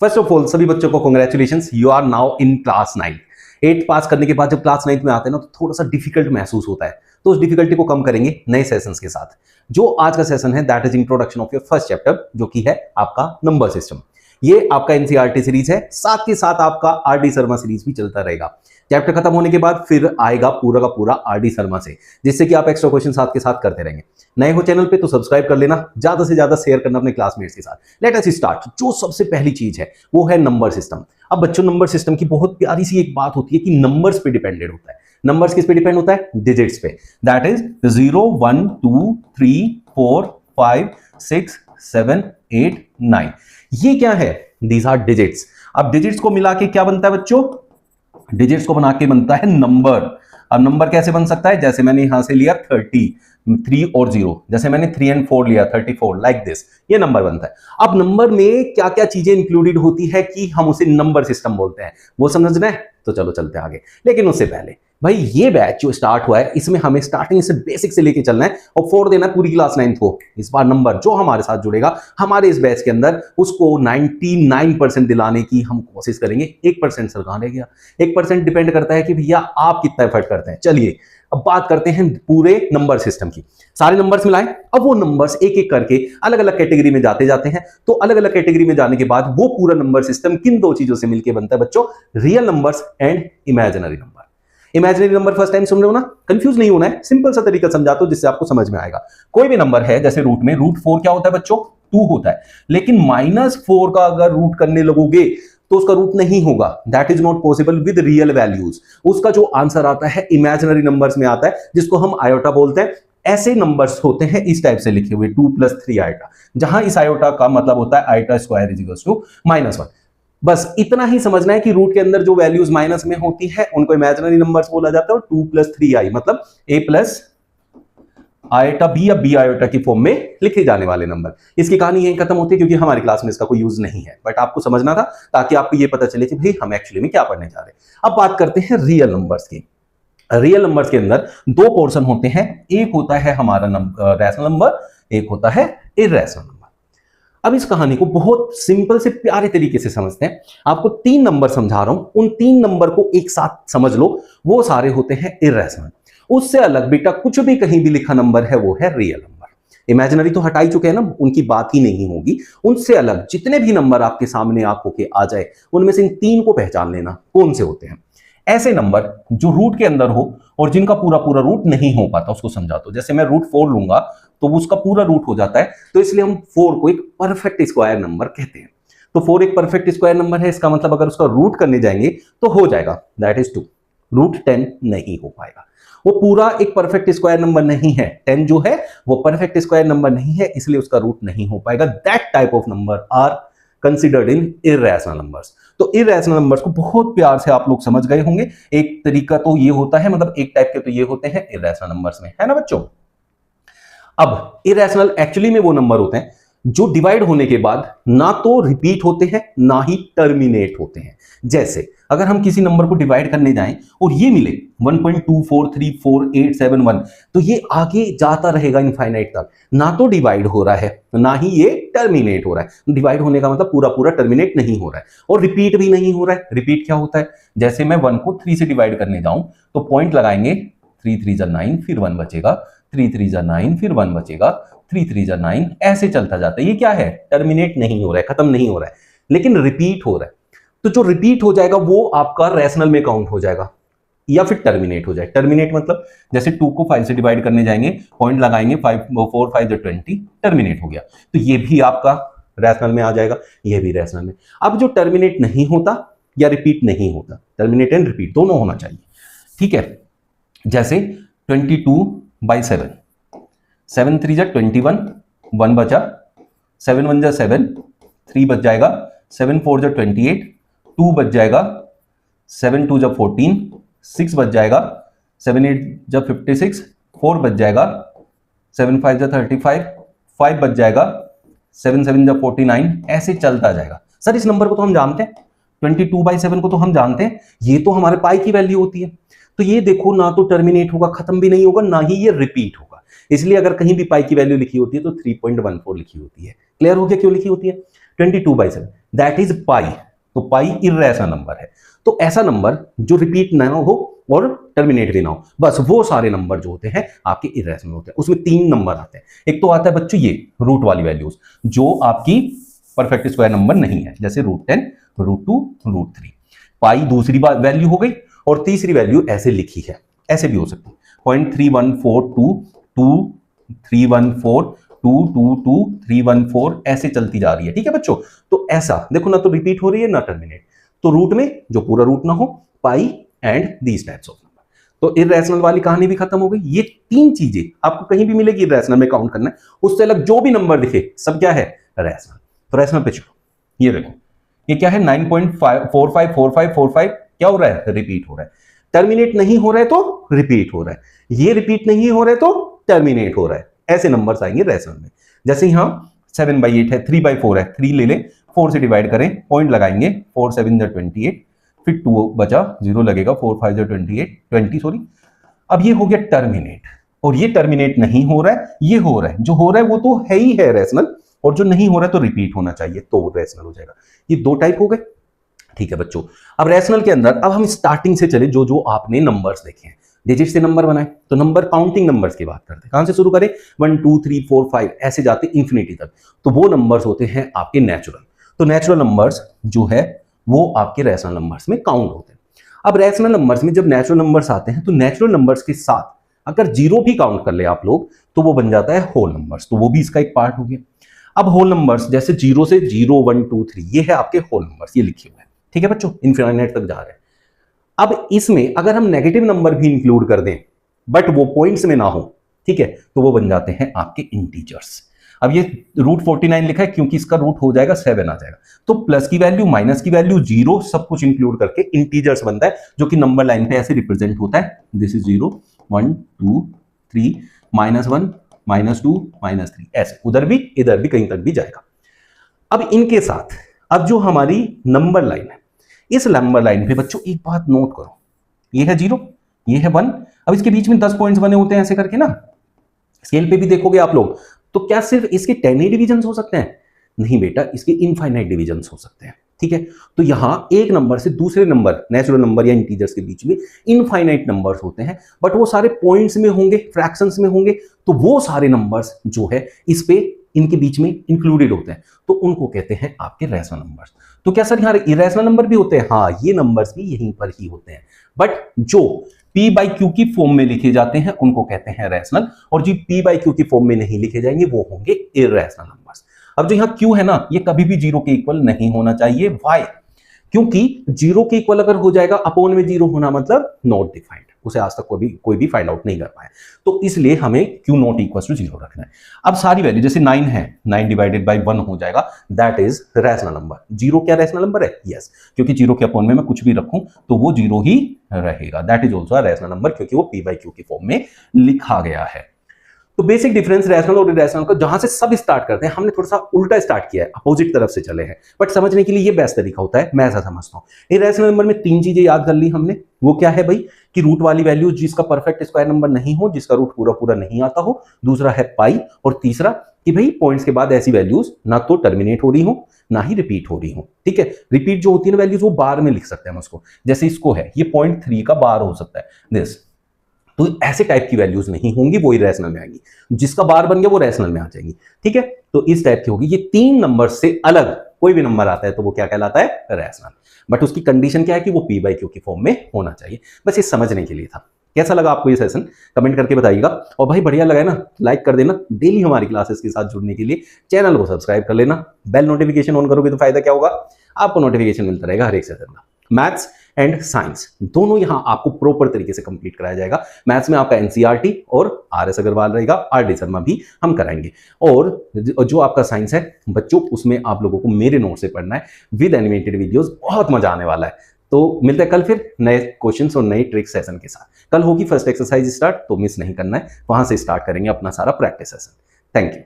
First of all सभी बच्चों को congratulations, you are now in class 9। 8 pass करने के बाद जब क्लास 9 में आते हैं ना तो थोड़ा सा डिफिकल्ट महसूस होता है, तो उस डिफिकल्टी को कम करेंगे नए सेशंस के साथ। जो आज का सेशन है that is introduction of your first chapter, जो कि है आपका नंबर सिस्टम। ये आपका एनसीईआरटी सीरीज है, साथ के साथ आपका आरडी शर्मा सीरीज भी चलता रहेगा। चैप्टर खत्म होने के बाद फिर आएगा पूरा का पूरा आरडी शर्मा से, जिससे कि आप एक्स्ट्रा क्वेश्चन साथ के साथ करते रहेंगे। नए हो चैनल पे तो सब्सक्राइब कर लेना, ज्यादा से ज्यादा शेयर करना अपने क्लासमेट्स के साथ। Let us start. जो सबसे पहली चीज है वो है नंबर सिस्टम। अब बच्चों, नंबर सिस्टम की बहुत प्यारी सी एक बात होती है कि नंबर्स पे डिपेंडेड होता है। नंबर्स किस पे डिपेंड होता है? डिजिट्स पे। That is 0 1 2 3 4 5 6 7 8 9। ये क्या है? These are digits. अब डिजिट्स को मिला के क्या बनता है बच्चों? डिजिट्स को बना के बनता है नंबर। अब नंबर कैसे बन सकता है? जैसे मैंने यहां से लिया 30, 3 और 0, जैसे मैंने 3 एंड 4 लिया 34, लाइक दिस, ये नंबर बनता है। अब नंबर में क्या क्या चीजें इंक्लूडेड होती है कि हम उसे नंबर सिस्टम बोलते हैं, वो समझना है? तो चलो चलते हैं आगे। लेकिन उससे पहले भाई, ये बैच जो स्टार्ट हुआ है इसमें हमें स्टार्टिंग से बेसिक से लेके चलना है और फोड़ देना है पूरी क्लास 9 को। इस बार नंबर जो हमारे साथ जुड़ेगा हमारे इस बैच के अंदर, उसको 99% दिलाने की हम कोशिश करेंगे। 1% सरकार रह गया। 1% डिपेंड करता है कि भैया आप कितना एफर्ट करते हैं। चलिए अब बात करते हैं पूरे नंबर सिस्टम की। सारे नंबर्स मिलाएं। अब वो नंबर्स एक एक करके अलग अलग कैटेगरी में जाते जाते हैं। तो अलग अलग कैटेगरी में जाने के बाद वो पूरा नंबर सिस्टम किन दो चीजों से मिलकर बनता है बच्चों? Real numbers and imaginary number. Imaginary number first time सुन रहे हो ना, कंफ्यूज नहीं होना है, सिंपल सा तरीका समझाता हूं जिससे आपको समझ में आएगा। कोई भी नंबर है, जैसे रूट में रूट 4 क्या होता है बच्चों? 2 होता है। लेकिन -4 का अगर रूट करने लगोगे तो उसका रूट नहीं होगा। That is not possible with real values. उसका जो आंसर आता है इमेजिनरी नंबर्स में आता है, जिसको हम आयोटा बोलते हैं। ऐसे नंबर्स होते हैं इस टाइप से लिखे हुए 2 + 3 आयोटा, जहां इस आयोटा का मतलब होता है iota square is equals to -1। बस इतना ही समझना है कि रूट के अंदर जो वैल्यूज माइनस में होती है उनको इमेजिनरी नंबर्स बोला जाता है। और 2 + 3i मतलब a + आयोटा b या b आयोटा की फॉर्म में लिखे जाने वाले नंबर। इसकी कहानी यहीं खत्म होती है, क्योंकि हमारी क्लास में इसका कोई यूज नहीं है, बट आपको समझना था ताकि आपको ये पता चले कि भाई हम एक्चुअली में क्या पढ़ने जा रहे हैं। अब बात करते हैं रियल नंबर्स की। रियल नंबर्स के अंदर 2 पोर्शन होते हैं। एक होता है हमारा रैशनल नंबर, एक होता है इरैशनल नंबर। अब इस कहानी को बहुत सिंपल से प्यारे तरीके से समझते हैं। आपको 3 नंबर समझा रहा हूं, उन 3 नंबर को एक साथ समझ लो। वो सारे होते हैं इरैशनल। उससे अलग बेटा कुछ भी कहीं भी लिखा नंबर है वो है रियल नंबर। इमेजिनरी तो हटा ही चुके हैं ना, उनकी बात ही नहीं होगी। उनसे अलग जितने भी नंबर आपके सामने आंखों के आ जाए, उनमें से इन 3 को पहचान लेना कौन से होते हैं। ऐसे नंबर जो रूट के अंदर हो और जिनका पूरा पूरा रूट नहीं हो पाता, उसको समझाता हूं। जैसे मैं रूट 4 लूंगा तो उसका पूरा रूट हो जाता है, तो इसलिए हम 4 को एक परफेक्ट स्क्वायर नंबर कहते हैं। तो 4 एक परफेक्ट स्क्वायर नंबर है, इसका मतलब अगर उसका रूट करने जाएंगे तो हो जाएगा, दैट इज 2। रूट 10 नहीं हो पाएगा, वो पूरा एक परफेक्ट स्क्वायर नंबर नहीं है। 10 जो है वो परफेक्ट स्क्वायर नंबर नहीं है, इसलिए उसका रूट नहीं हो पाएगा। That type of number are considered in irrational numbers. तो इरैशनल नंबर्स को बहुत प्यार से आप लोग समझ गए होंगे। एक तरीका तो ये होता है, मतलब एक टाइप के तो ये होते हैं इरैशनल नंबर्स में, है ना बच्चों। अब इरैशनल एक्चुअली में वो नंबर होते हैं जो डिवाइड होने के बाद ना तो रिपीट होते हैं ना ही टर्मिनेट होते हैं। जैसे अगर हम किसी नंबर को डिवाइड करने जाएं और ये मिले 1.2434871, तो ये आगे जाता रहेगा इनफाइनाइट तक। ना तो डिवाइड हो रहा है ना ही ये टर्मिनेट हो रहा है। डिवाइड होने का मतलब पूरा पूरा टर्मिनेट नहीं हो रहा है, और रिपीट भी नहीं हो रहा है। रिपीट क्या होता है? जैसे मैं 1 को 3 से डिवाइड करने जाऊं तो पॉइंट लगाएंगे, 3 3 जा 9, फिर 1 बचेगा, 3 3 जा 9, फिर 1 बचेगा, 3 3 जा 9, ऐसे चलता जाता है। ये क्या है? टर्मिनेट नहीं हो रहा है, खत्म नहीं हो रहा है, लेकिन रिपीट हो रहा है। तो जो रिपीट हो जाएगा वो आपका रैशनल में काउंट हो जाएगा, या फिर टर्मिनेट हो जाएगा। टर्मिनेट मतलब जैसे 2 को 5 से डिवाइड करने जाएंगे, पॉइंट लगाएंगे, 4 5 जा 20, टर्मिनेट हो गया। तो ये भी आपका रैशनल में आ जाएगा, ये भी रैशनल में। अब जो टर्मिनेट नहीं होता या रिपीट नहीं होता, टर्मिनेट एंड रिपीट दोनों होना चाहिए, ठीक है। जैसे 22/7, 7 3 जा 21, 1 बचा, 7 1 जा 7, 3 बच जाएगा, 7 4 जा 28, 2 बच जाएगा, 7 2 जा 14, 6 बच जाएगा, 7 8 जा 56, 4 बच जाएगा, 7 5 जा 35, 5 बच जाएगा, 7 7 जा 49, ऐसे चलता जाएगा। सर इस नंबर को तो हम जानते हैं, 22/7 को तो हम जानते हैं, ये तो हमारे पाई की वैल्यू होती है। तो ये देखो, ना तो टर्मिनेट होगा, खत्म भी नहीं होगा, ना ही ये रिपीट होगा। इसलिए अगर कहीं भी पाई की वैल्यू लिखी होती है तो 3.14 लिखी होती है। क्लियर हो गया क्यों लिखी होती है? 22/7 दैट इज पाई। तो पाई इर्रेशनल नंबर है। तो ऐसा नंबर जो रिपीट ना हो और टर्मिनेट भी ना हो, बस वो सारे नंबर जो होते हैं आपके इर्रेशनल होते हैं। उसमें 3 नंबर आते हैं। एक तो आता है बच्चों ये रूट वाली वैल्यूज जो आपकी परफेक्ट स्क्वायर नंबर नहीं है, जैसे √10, √2, √3। पाई दूसरी वैल्यू हो गई और तीसरी वैल्यू ऐसे लिखी है, ऐसे भी हो सकती है 0.31422314 ऐसे चलती जा रही है। ठीक है बच्चों, तो ऐसा देखो ना, तो रिपीट हो रही है ना टर्मिनेट। तो रूट में जो पूरा रूट ना हो, pi and these types of number. तो इर्रेशनल वाली कहानी भी खत्म हो गई। ये 3 चीजें आपको कहीं भी मिलेगी इर्रेशनल में काउंट करना है, उससे अलग जो भी नंबर दिखे सब क्या है, रैशनल। तो रैशनल पे चलो, ये देखो ये क्या है 9.454545 क्या हो रहा है, रिपीट हो रहा है। टर्मिनेट नहीं हो रहा है तो रिपीट हो रहा है, ये रिपीट नहीं हो रहा है तो टर्मिनेट हो रहा है। ऐसे नंबर्स आएंगे रैशनल में। जैसे यहां 7/8 है, 3/4 है, 3 ले लें, 4 से डिवाइड करें, पॉइंट लगाएंगे, 4 7 28, फिर 2 बचा, 0 लगेगा, 4 5 20 सॉरी। अब ये हो गया टर्मिनेट, और ये टर्मिनेट नहीं हो रहा है, ये हो रहा है। जो हो रहा है वो तो है ही है रैशनल, और जो नहीं हो रहा है तो रिपीट होना चाहिए, तो वो रैशनल हो जाएगा। ये 2 टाइप हो गए। ठीक है बच्चों, अब रैशनल के अंदर अब हम स्टार्टिंग से चले, जो जो आपने नंबर्स देखे हैं, डिजिट से नंबर बनाए, तो नंबर काउंटिंग नंबर्स की बात करते हैं। कहां से शुरू करें, 1 2 3 4 5 ऐसे जाते इंफिनिटी तक। तो वो नंबर्स होते हैं आपके नेचुरल। तो नेचुरल नंबर्स जो है वो आपके रैशनल नंबर्स में काउंट होते हैं। अब रैशनल नंबर्स में जब नेचुरल नंबर्स आते हैं, तो नेचुरल नंबर्स के साथ अगर 0 भी काउंट कर ले आप लोग, तो वो बन जाता है होल नंबर्स। तो वो भी इसका एक पार्ट हो गया। अब होल नंबर्स जैसे 0 से 0 1 2 3 ये है आपके होल नंबर्स, ये लिखे हुए हैं। ठीक है बच्चों, इनफिनिट तक जा रहे हैं। अब इसमें अगर हम नेगेटिव नंबर भी इंक्लूड कर दें, बट वो पॉइंट्स में ना हो, ठीक है, तो वो बन जाते हैं आपके इंटीजर्स। अब ये √49 लिखा है क्योंकि इसका रूट हो जाएगा 7 आ जाएगा। तो प्लस की वैल्यू, माइनस की वैल्यू, 0 सब कुछ इंक्लूड करके इंटीजर्स बनता है, जो कि नंबर लाइन पे ऐसे रिप्रेजेंट होता है। दिस इज 0 1 2 3 -1 -2 -3 ऐसे, उधर भी इधर भी कहीं तक भी जाएगा। अब इनके साथ अब जो हमारी नंबर लाइन है, इस नंबर लाइन पे बच्चों एक बात नोट करो, ये है 0, ये है 1। अब इसके बीच में 10 पॉइंट्स बने होते हैं ऐसे करके ना, स्केल पे भी देखोगे आप लोग, तो क्या सिर्फ इसके 10 ही डिविजन हो सकते हैं? नहीं बेटा, इसके इनफाइनाइट डिविजन हो सकते हैं। ठीक है, तो यहां एक नंबर से दूसरे नंबर, नेचुरल नंबर या इंटीजर्स के बीच में इनफाइनाइट नंबर्स होते हैं, बट वो सारे पॉइंट्स में होंगे, फ्रैक्शंस में होंगे। तो वो सारे नंबर्स जो है इस पे इनके बीच में इंक्लूडेड होते हैं, तो उनको कहते हैं आपके रैशनल नंबर्स। तो क्या सर यहाँ इरेशनल नंबर भी होते हैं? हाँ, ये नंबर्स भी यहीं पर ही होते हैं, बट जो p/q की फॉर्म में लिखे जाते हैं उनको कहते हैं रैशनल, और जो p/q की फॉर्म में नहीं लिखे जाएंगे वो होंगे इरेशनल नंबर्स। अब जो यहाँ q है ना, ये कभी भी 0 के इक्वल नहीं होना चाहिए। वाई? क्योंकि 0 के इक्वल अगर हो जाएगा, अपॉन में 0 होना मतलब नॉट डिफाइंड, उसे आज तक कोई भी फाइंड आउट नहीं कर पाया। तो इसलिए हमें q नॉट इक्वल टू 0 रखना है। अब सारी वैल्यू, जैसे 9 है, 9 डिवाइडेड बाई 1 हो जाएगा, दैट इज रैशनल नंबर। 0 क्या रैशनल नंबर है? यस, क्योंकि 0 के अपॉन में मैं कुछ भी रखूं तो वो 0 ही रहेगा। That is also rational number, क्योंकि वो p/q की फॉर्म में लिखा गया है। तो बेसिक डिफरेंस रैशनल और इरेशनल का, जहां से सब स्टार्ट करते हैं, हमने थोड़ा सा उल्टा स्टार्ट किया है, अपोजिट तरफ से चले हैं, बट समझने के लिए ये बेस्ट तरीका होता है, मैं ऐसा समझता हूं। इरेशनल नंबर में 3 चीजें याद कर ली हमने। वो क्या है भाई? कि रूट वाली वैल्यू जिसका परफेक्ट स्क्वायर नंबर नहीं हो, जिसका रूट पूरा पूरा नहीं आता हो, दूसरा है पाई, और तीसरा कि भाई पॉइंट्स के बाद ऐसी वैल्यूज ना तो टर्मिनेट हो रही हो ना ही रिपीट हो रही हो। ठीक है, रिपीट जो होती है ना वैल्यूज, वो बार में लिख सकते हैं हम उसको, जैसे इसको है, ये 0.3 का बार हो सकता है दिस। तो ऐसे टाइप की वैल्यूज नहीं होंगी, वो इरेशनल में आएंगी। जिसका बार बन गया वो रैशनल में आ जाएंगी। ठीक है, तो इस टाइप की होगी। ये 3 नंबर से अलग कोई भी नंबर आता है तो वो क्या कहलाता है? रैशनल। बट उसकी कंडीशन क्या है कि वो p/q की फॉर्म में होना चाहिए। बस ये समझने के लिए था। कैसा लगा आपको ये सेशन? कमेंट करके बताइएगा। और भाई बढ़िया लगा है ना, लाइक कर देना। डेली हमारी क्लासेस के साथ जुड़ने के लिए चैनल को सब्सक्राइब कर लेना। बेल नोटिफिकेशन ऑन करोगे तो फायदा क्या होगा? आपको नोटिफिकेशन मिलता रहेगा हर एक सेशन का। मैथ्स एंड साइंस दोनों यहां आपको प्रॉपर तरीके से कंप्लीट कराया जाएगा। मैथ्स में आपका एनसीईआरटी और आरएस अग्रवाल रहेगा, आरडी शर्मा भी हम कराएंगे। और जो आपका साइंस है बच्चों, उसमें आप लोगों को मेरे नोट से पढ़ना है विद एनिमेटेड वीडियोस, बहुत मजा आने वाला है। तो मिलते हैं कल फिर नए क्वेश्चंस और नई ट्रिक सेशन के साथ। कल होगी फर्स्ट एक्सरसाइज स्टार्ट, तो मिस नहीं करना है, वहां से स्टार्ट करेंगे अपना सारा प्रैक्टिस सेशन। Thank you.